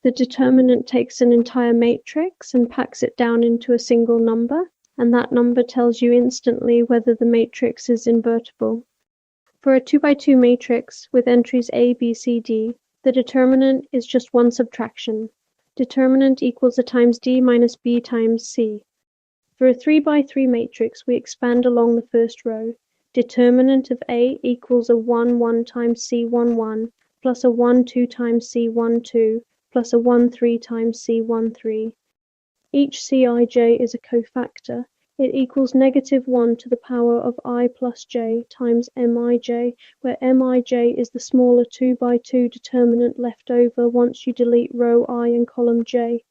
The determinant takes an entire matrix and packs it down into a single number, and that number tells you instantly whether the matrix is invertible. For a 2 by 2 matrix with entries A, B, C, D, the determinant is just one subtraction. Determinant equals a times D minus B times C. For a 3 by 3 matrix, we expand along the first row. Determinant of A equals a 1, 1 times C, 1, 1, plus a 1, 2 times C, 1, 2, plus a 1, 3 times C, 1, 3. Each Cij is a cofactor. It equals -1 to the power of I plus j times Mij, where Mij is the smaller 2 by 2 determinant left over once you delete row I and column j.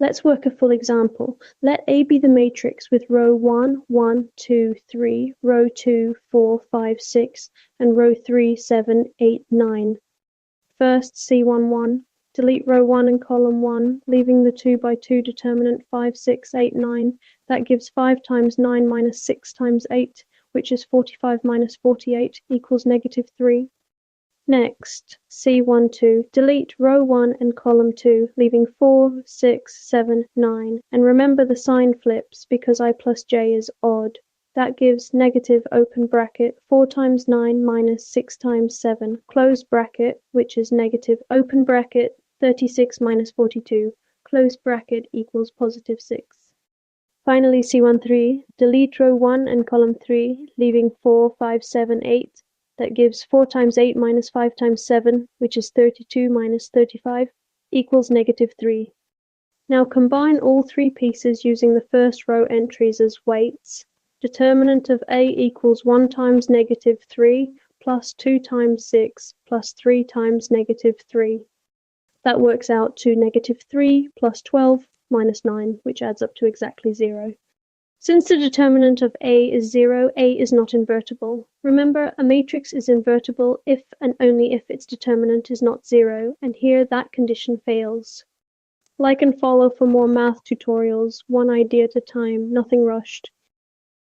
Let's work a full example. Let A be the matrix with row 1, 1, 2, 3, row 2, 4, 5, 6, and row 3, 7, 8, 9. First, C1, 1. Delete row 1 and column 1, leaving the 2 by 2 determinant 5, 6, 8, 9. That gives 5 times 9 minus 6 times 8, which is 45 minus 48, equals -3. Next, C1, 2. Delete row 1 and column 2, leaving 4, 6, 7, 9. And remember the sign flips because I plus j is odd. That gives negative open bracket 4 times 9 minus 6 times 7, close bracket, which is negative open bracket 36 minus 42, close bracket equals positive 6. Finally, C1, 3. Delete row 1 and column 3, leaving 4, 5, 7, 8. That gives 4 times 8 minus 5 times 7, which is 32 minus 35, equals -3. Now combine all three pieces using the first row entries as weights. Determinant of A equals 1 times -3 plus 2 times 6 plus 3 times -3. That works out to -3 plus 12 minus 9, which adds up to exactly 0. Since the determinant of A is 0, A is not invertible. Remember, a matrix is invertible if and only if its determinant is not 0, and here that condition fails. Like and follow for more math tutorials, one idea at a time, nothing rushed.